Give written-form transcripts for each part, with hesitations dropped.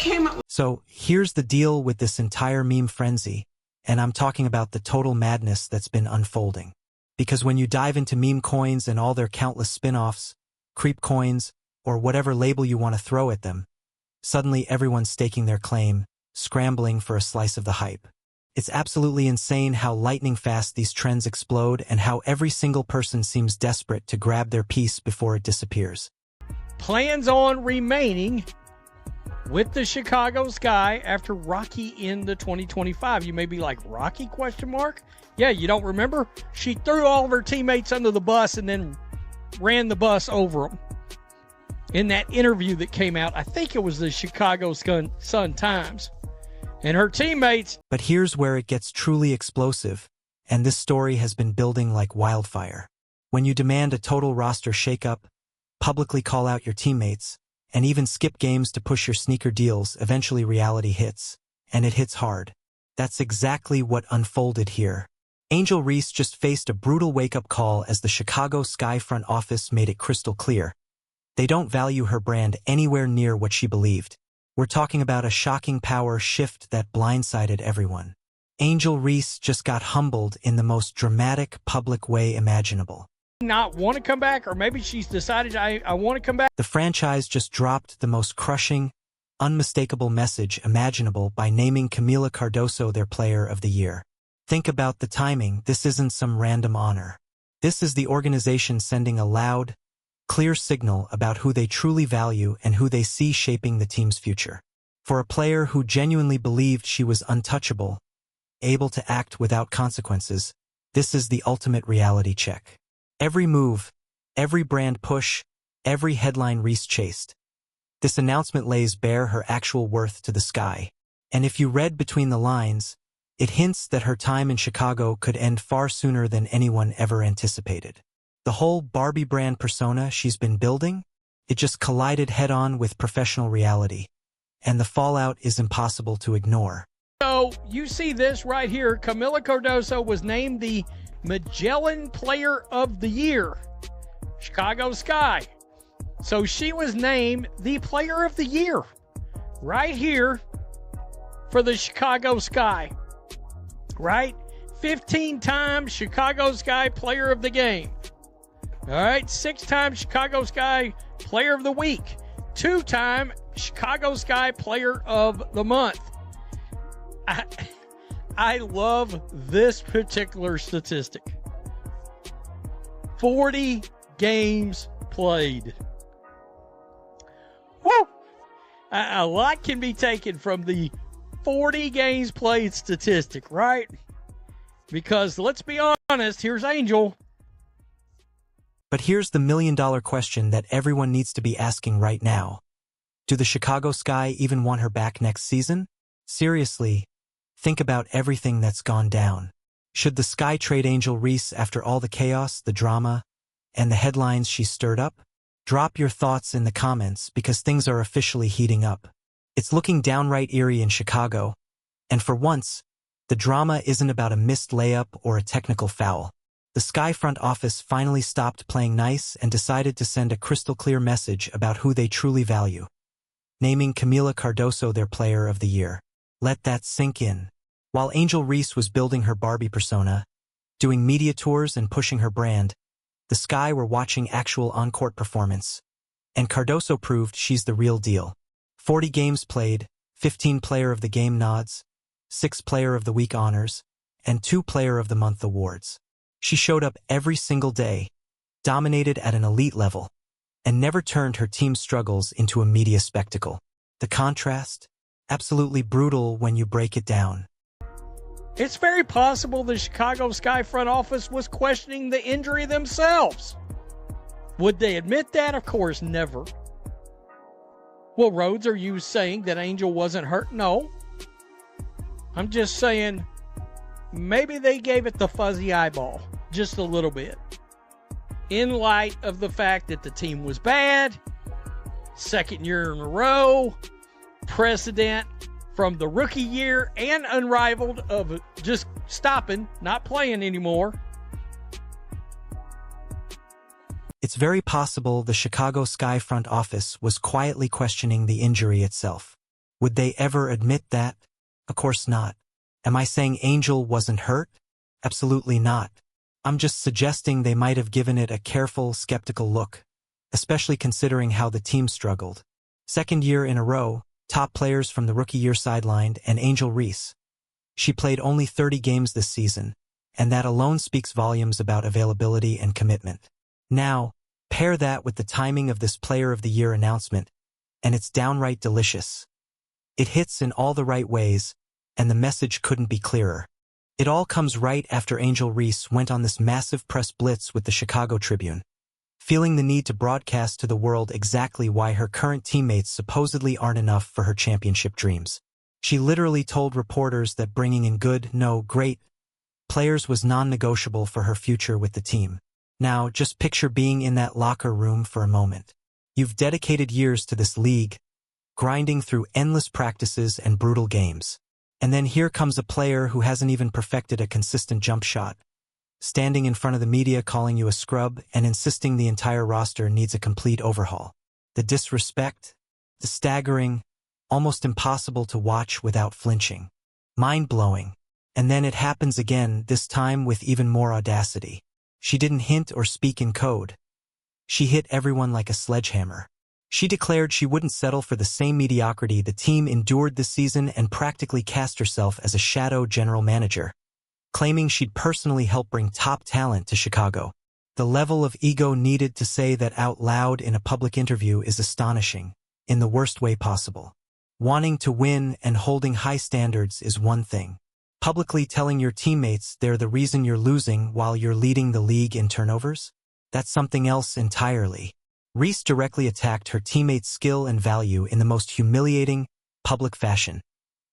came up with... So here's the deal with this entire meme frenzy, and I'm talking about the total madness that's been unfolding. Because when you dive into meme coins and all their countless spin-offs, creep coins, or whatever label you want to throw at them, suddenly everyone's staking their claim, scrambling for a slice of the hype. It's absolutely insane how lightning fast these trends explode and how every single person seems desperate to grab their piece before it disappears. Plans on remaining with the Chicago Sky after Rocky in the 2025. You may be like, Rocky, question mark? Yeah, you don't remember? She threw all of her teammates under the bus and then ran the bus over them. In that interview that came out, I think it was the Chicago Sun-Times. And her teammates... But here's where it gets truly explosive, and this story has been building like wildfire. When you demand a total roster shakeup, publicly call out your teammates, and even skip games to push your sneaker deals, eventually reality hits, and it hits hard. That's exactly what unfolded here. Angel Reese just faced a brutal wake-up call as the Chicago Sky front office made it crystal clear. They don't value her brand anywhere near what she believed. We're talking about a shocking power shift that blindsided everyone. Angel Reese just got humbled in the most dramatic public way imaginable. Not want to come back, or maybe she's decided I want to come back. The franchise just dropped the most crushing, unmistakable message imaginable by naming Camila Cardoso their Player of the Year. Think about the timing. This isn't some random honor. This is the organization sending a loud, clear signal about who they truly value and who they see shaping the team's future. For a player who genuinely believed she was untouchable, able to act without consequences, this is the ultimate reality check. Every move, every brand push, every headline Reese chased. This announcement lays bare her actual worth to the sky. And if you read between the lines, it hints that her time in Chicago could end far sooner than anyone ever anticipated. The whole Barbie brand persona she's been building, it just collided head-on with professional reality, and the fallout is impossible to ignore. So you see this right here. Camila Cardoso was named the Magellan Player of the Year, Chicago Sky. So she was named the Player of the Year right here for the Chicago Sky, right? 15-time Chicago Sky Player of the Game. All right, 6-time Chicago Sky Player of the Week, 2-time Chicago Sky Player of the Month. I love this particular statistic. 40 games played. Woo! A lot can be taken from the 40 games played statistic, right? Because let's be honest, here's Angel. But here's the million-dollar question that everyone needs to be asking right now. Do the Chicago Sky even want her back next season? Seriously, think about everything that's gone down. Should the Sky trade Angel Reese after all the chaos, the drama, and the headlines she stirred up? Drop your thoughts in the comments because things are officially heating up. It's looking downright eerie in Chicago, and for once, the drama isn't about a missed layup or a technical foul. The Sky front office finally stopped playing nice and decided to send a crystal-clear message about who they truly value, naming Camila Cardoso their Player of the Year. Let that sink in. While Angel Reese was building her Barbie persona, doing media tours and pushing her brand, the Sky were watching actual on-court performance. And Cardoso proved she's the real deal. 40 games played, 15 Player of the Game nods, 6 Player of the Week honors, and 2 Player of the Month awards. She showed up every single day, dominated at an elite level, and never turned her team's struggles into a media spectacle. The contrast? Absolutely brutal when you break it down. It's very possible the Chicago Sky front office was questioning the injury themselves. Would they admit that? Of course, never. Well, Rhodes, are you saying that Angel wasn't hurt? No. I'm just saying maybe they gave it the fuzzy eyeball just a little bit in light of the fact that the team was bad, second year in a row, precedent from the rookie year and unrivaled of just stopping, not playing anymore. It's very possible the Chicago Sky front office was quietly questioning the injury itself. Would they ever admit that? Of course not. Am I saying Angel wasn't hurt? Absolutely not. I'm just suggesting they might have given it a careful, skeptical look, especially considering how the team struggled. Second year in a row, top players from the rookie year sidelined, and Angel Reese. She played only 30 games this season, and that alone speaks volumes about availability and commitment. Now, pair that with the timing of this Player of the Year announcement, and it's downright delicious. It hits in all the right ways, and the message couldn't be clearer. It all comes right after Angel Reese went on this massive press blitz with the Chicago Tribune, feeling the need to broadcast to the world exactly why her current teammates supposedly aren't enough for her championship dreams. She literally told reporters that bringing in good, no, great players was non-negotiable for her future with the team. Now, just picture being in that locker room for a moment. You've dedicated years to this league, grinding through endless practices and brutal games. And then here comes a player who hasn't even perfected a consistent jump shot, standing in front of the media calling you a scrub and insisting the entire roster needs a complete overhaul. The disrespect, the staggering, almost impossible to watch without flinching. Mind-blowing. And then it happens again, this time with even more audacity. She didn't hint or speak in code. She hit everyone like a sledgehammer. She declared she wouldn't settle for the same mediocrity the team endured this season and practically cast herself as a shadow general manager, claiming she'd personally help bring top talent to Chicago. The level of ego needed to say that out loud in a public interview is astonishing, in the worst way possible. Wanting to win and holding high standards is one thing. Publicly telling your teammates they're the reason you're losing while you're leading the league in turnovers? That's something else entirely. Reese directly attacked her teammates' skill and value in the most humiliating, public fashion,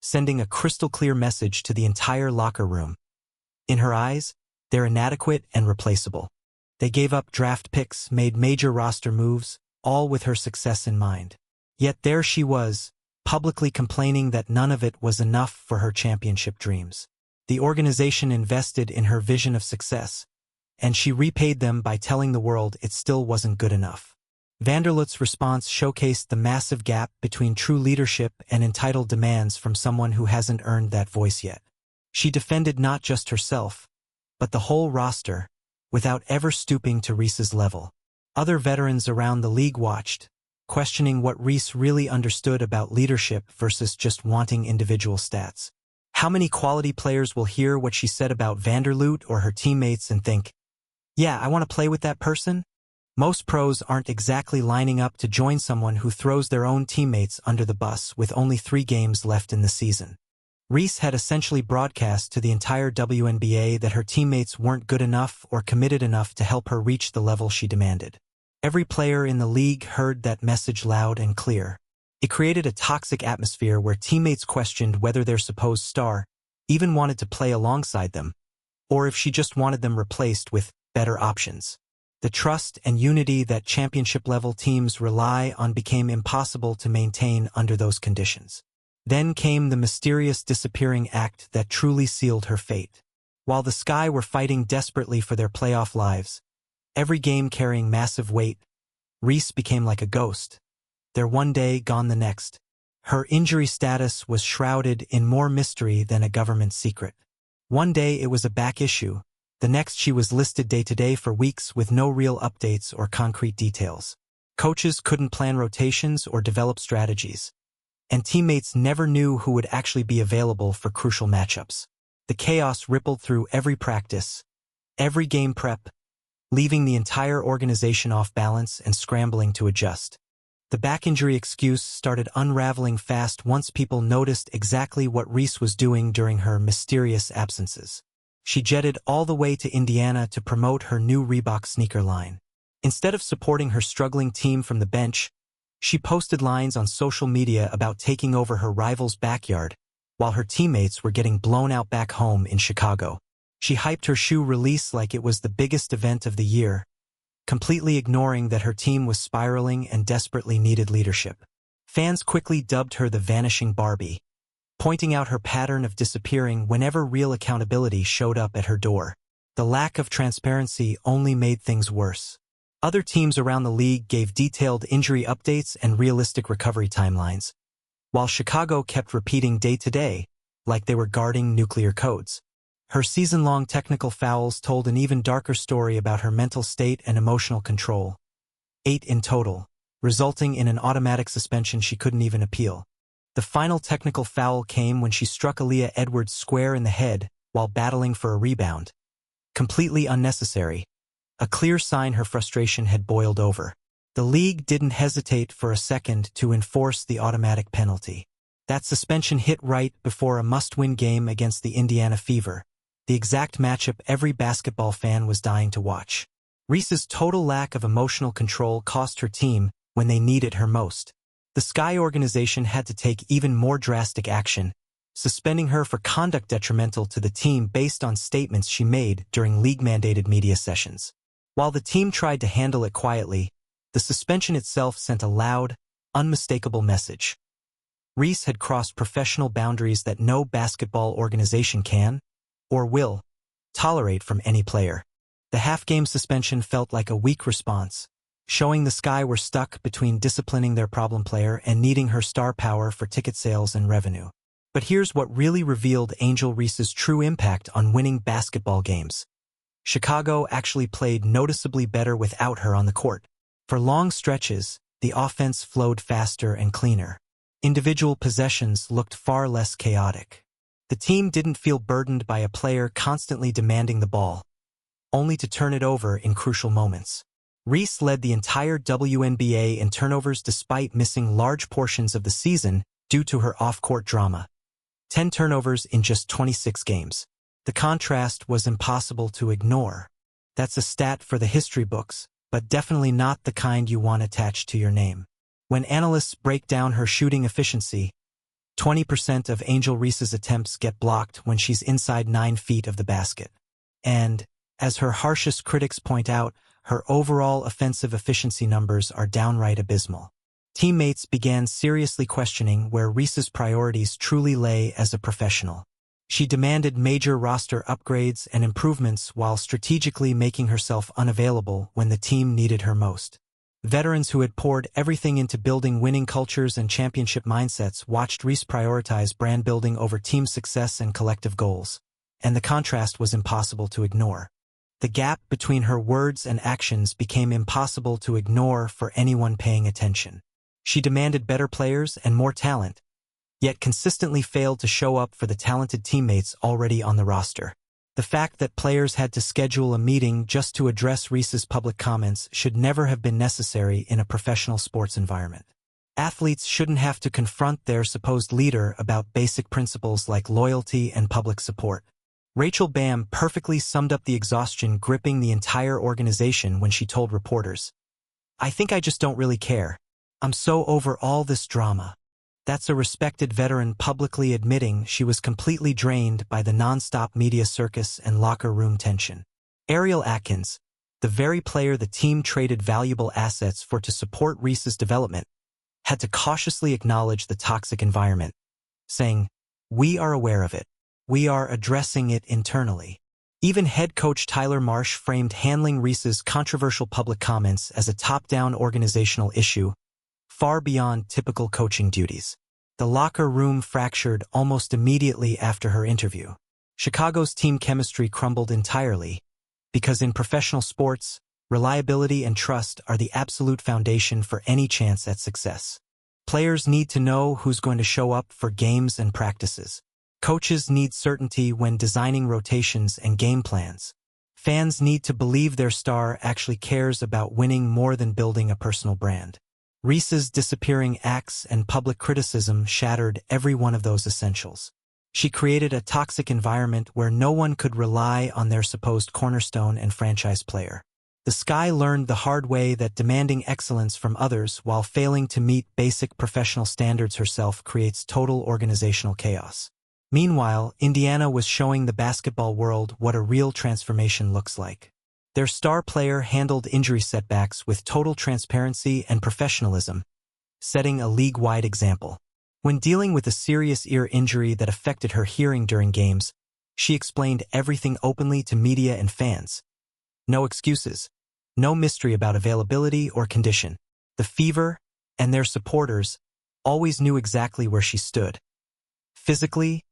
sending a crystal-clear message to the entire locker room. In her eyes, they're inadequate and replaceable. They gave up draft picks, made major roster moves, all with her success in mind. Yet there she was, publicly complaining that none of it was enough for her championship dreams. The organization invested in her vision of success, and she repaid them by telling the world it still wasn't good enough. Vanderlut's response showcased the massive gap between true leadership and entitled demands from someone who hasn't earned that voice yet. She defended not just herself, but the whole roster, without ever stooping to Reese's level. Other veterans around the league watched, questioning what Reese really understood about leadership versus just wanting individual stats. How many quality players will hear what she said about Vanderlut or her teammates and think, yeah, I want to play with that person? Most pros aren't exactly lining up to join someone who throws their own teammates under the bus with only 3 games left in the season. Reese had essentially broadcast to the entire WNBA that her teammates weren't good enough or committed enough to help her reach the level she demanded. Every player in the league heard that message loud and clear. It created a toxic atmosphere where teammates questioned whether their supposed star even wanted to play alongside them, or if she just wanted them replaced with better options. The trust and unity that championship-level teams rely on became impossible to maintain under those conditions. Then came the mysterious disappearing act that truly sealed her fate. While the Sky were fighting desperately for their playoff lives, every game carrying massive weight, Reese became like a ghost. There one day, gone the next. Her injury status was shrouded in more mystery than a government secret. One day it was a back issue. The next she was listed day-to-day for weeks with no real updates or concrete details. Coaches couldn't plan rotations or develop strategies, and teammates never knew who would actually be available for crucial matchups. The chaos rippled through every practice, every game prep, leaving the entire organization off balance and scrambling to adjust. The back injury excuse started unraveling fast once people noticed exactly what Reese was doing during her mysterious absences. She jetted all the way to Indiana to promote her new Reebok sneaker line. Instead of supporting her struggling team from the bench, she posted lines on social media about taking over her rival's backyard, while her teammates were getting blown out back home in Chicago. She hyped her shoe release like it was the biggest event of the year, completely ignoring that her team was spiraling and desperately needed leadership. Fans quickly dubbed her the Vanishing Barbie, pointing out her pattern of disappearing whenever real accountability showed up at her door. The lack of transparency only made things worse. Other teams around the league gave detailed injury updates and realistic recovery timelines, while Chicago kept repeating day to day, like they were guarding nuclear codes. Her season-long technical fouls told an even darker story about her mental state and emotional control. 8 in total, resulting in an automatic suspension she couldn't even appeal. The final technical foul came when she struck Aaliyah Edwards square in the head while battling for a rebound. Completely unnecessary. A clear sign her frustration had boiled over. The league didn't hesitate for a second to enforce the automatic penalty. That suspension hit right before a must-win game against the Indiana Fever, the exact matchup every basketball fan was dying to watch. Reese's total lack of emotional control cost her team when they needed her most. The Sky organization had to take even more drastic action, suspending her for conduct detrimental to the team based on statements she made during league-mandated media sessions. While the team tried to handle it quietly, the suspension itself sent a loud, unmistakable message. Reese had crossed professional boundaries that no basketball organization can, or will, tolerate from any player. The half-game suspension felt like a weak response, showing the Sky were stuck between disciplining their problem player and needing her star power for ticket sales and revenue. But here's what really revealed Angel Reese's true impact on winning basketball games. Chicago actually played noticeably better without her on the court. For long stretches, the offense flowed faster and cleaner. Individual possessions looked far less chaotic. The team didn't feel burdened by a player constantly demanding the ball, only to turn it over in crucial moments. Reese led the entire WNBA in turnovers despite missing large portions of the season due to her off-court drama. 10 turnovers in just 26 games. The contrast was impossible to ignore. That's a stat for the history books, but definitely not the kind you want attached to your name. When analysts break down her shooting efficiency, 20% of Angel Reese's attempts get blocked when she's inside 9 feet of the basket. And, as her harshest critics point out, her overall offensive efficiency numbers are downright abysmal. Teammates began seriously questioning where Reese's priorities truly lay as a professional. She demanded major roster upgrades and improvements while strategically making herself unavailable when the team needed her most. Veterans who had poured everything into building winning cultures and championship mindsets watched Reese prioritize brand building over team success and collective goals. And the contrast was impossible to ignore. The gap between her words and actions became impossible to ignore for anyone paying attention. She demanded better players and more talent, yet consistently failed to show up for the talented teammates already on the roster. The fact that players had to schedule a meeting just to address Reese's public comments should never have been necessary in a professional sports environment. Athletes shouldn't have to confront their supposed leader about basic principles like loyalty and public support. Rachel Bam perfectly summed up the exhaustion gripping the entire organization when she told reporters, "I think I just don't really care. I'm so over all this drama." That's a respected veteran publicly admitting she was completely drained by the non-stop media circus and locker room tension. Ariel Atkins, the very player the team traded valuable assets for to support Reese's development, had to cautiously acknowledge the toxic environment, saying, "We are aware of it. We are addressing it internally." Even head coach Tyler Marsh framed handling Reese's controversial public comments as a top-down organizational issue, far beyond typical coaching duties. The locker room fractured almost immediately after her interview. Chicago's team chemistry crumbled entirely, because in professional sports, reliability and trust are the absolute foundation for any chance at success. Players need to know who's going to show up for games and practices. Coaches need certainty when designing rotations and game plans. Fans need to believe their star actually cares about winning more than building a personal brand. Reese's disappearing acts and public criticism shattered every one of those essentials. She created a toxic environment where no one could rely on their supposed cornerstone and franchise player. The Sky learned the hard way that demanding excellence from others while failing to meet basic professional standards herself creates total organizational chaos. Meanwhile, Indiana was showing the basketball world what a real transformation looks like. Their star player handled injury setbacks with total transparency and professionalism, setting a league-wide example. When dealing with a serious ear injury that affected her hearing during games, she explained everything openly to media and fans. No excuses, no mystery about availability or condition. The Fever and their supporters always knew exactly where she stood. Physically,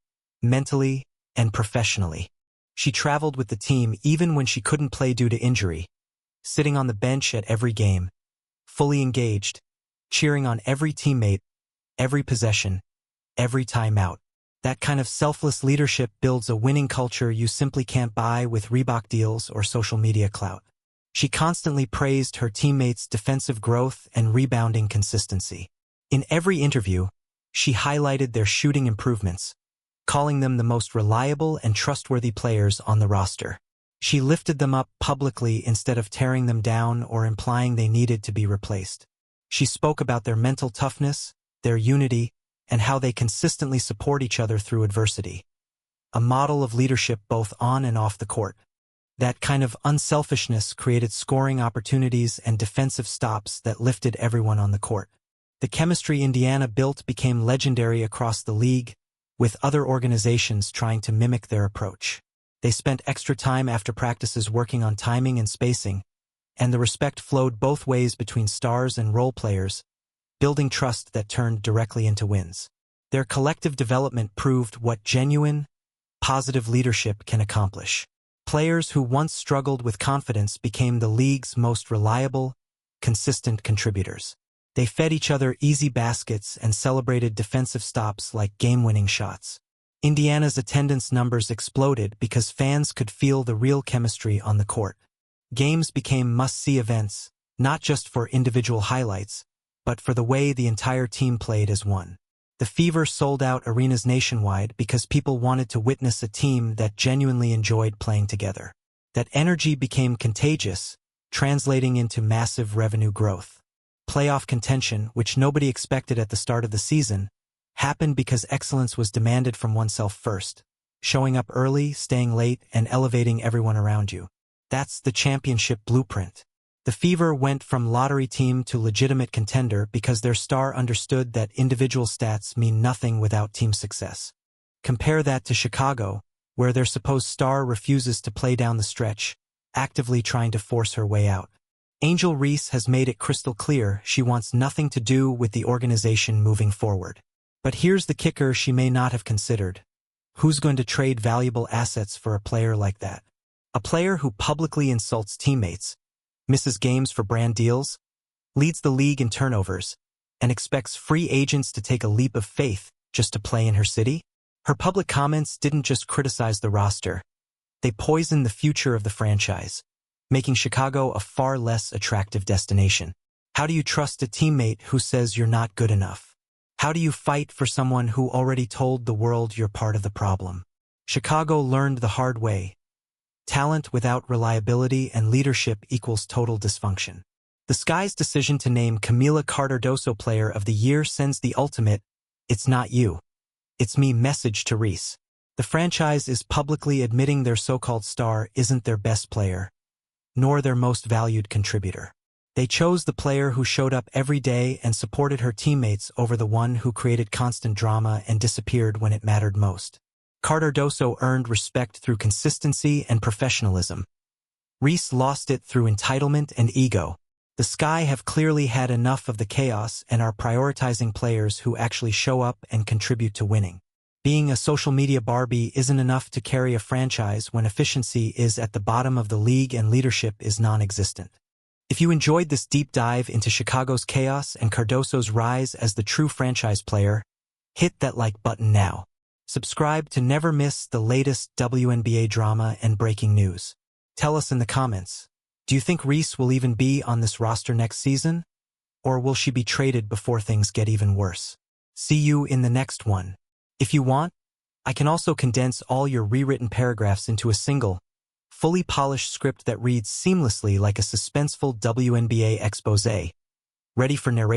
mentally, and professionally. She traveled with the team even when she couldn't play due to injury, sitting on the bench at every game, fully engaged, cheering on every teammate, every possession, every timeout. That kind of selfless leadership builds a winning culture you simply can't buy with Reebok deals or social media clout. She constantly praised her teammates' defensive growth and rebounding consistency. In every interview, she highlighted their shooting improvements, calling them the most reliable and trustworthy players on the roster. She lifted them up publicly instead of tearing them down or implying they needed to be replaced. She spoke about their mental toughness, their unity, and how they consistently support each other through adversity. A model of leadership both on and off the court. That kind of unselfishness created scoring opportunities and defensive stops that lifted everyone on the court. The chemistry Indiana built became legendary across the league, with other organizations trying to mimic their approach. They spent extra time after practices working on timing and spacing, and the respect flowed both ways between stars and role players, building trust that turned directly into wins. Their collective development proved what genuine, positive leadership can accomplish. Players who once struggled with confidence became the league's most reliable, consistent contributors. They fed each other easy baskets and celebrated defensive stops like game-winning shots. Indiana's attendance numbers exploded because fans could feel the real chemistry on the court. Games became must-see events, not just for individual highlights, but for the way the entire team played as one. The Fever sold out arenas nationwide because people wanted to witness a team that genuinely enjoyed playing together. That energy became contagious, translating into massive revenue growth. Playoff contention, which nobody expected at the start of the season, happened because excellence was demanded from oneself first, showing up early, staying late, and elevating everyone around you. That's the championship blueprint. The Fever went from lottery team to legitimate contender because their star understood that individual stats mean nothing without team success. Compare that to Chicago, where their supposed star refuses to play down the stretch, actively trying to force her way out. Angel Reese has made it crystal clear she wants nothing to do with the organization moving forward. But here's the kicker she may not have considered. Who's going to trade valuable assets for a player like that? A player who publicly insults teammates, misses games for brand deals, leads the league in turnovers, and expects free agents to take a leap of faith just to play in her city? Her public comments didn't just criticize the roster. They poisoned the future of the franchise, making Chicago a far less attractive destination. How do you trust a teammate who says you're not good enough? How do you fight for someone who already told the world you're part of the problem? Chicago learned the hard way. Talent without reliability and leadership equals total dysfunction. The Sky's decision to name Camila Cardoso Player of the Year sends the ultimate, "It's not you, it's me" message to Reese. The franchise is publicly admitting their so-called star isn't their best player, nor their most valued contributor. They chose the player who showed up every day and supported her teammates over the one who created constant drama and disappeared when it mattered most. Cardoso earned respect through consistency and professionalism. Reese lost it through entitlement and ego. The Sky have clearly had enough of the chaos and are prioritizing players who actually show up and contribute to winning. Being a social media Barbie isn't enough to carry a franchise when efficiency is at the bottom of the league and leadership is non-existent. If you enjoyed this deep dive into Chicago's chaos and Cardoso's rise as the true franchise player, hit that like button now. Subscribe to never miss the latest WNBA drama and breaking news. Tell us in the comments, do you think Reese will even be on this roster next season? Or will she be traded before things get even worse? See you in the next one. If you want, I can also condense all your rewritten paragraphs into a single, fully polished script that reads seamlessly like a suspenseful WNBA exposé. Ready for narration?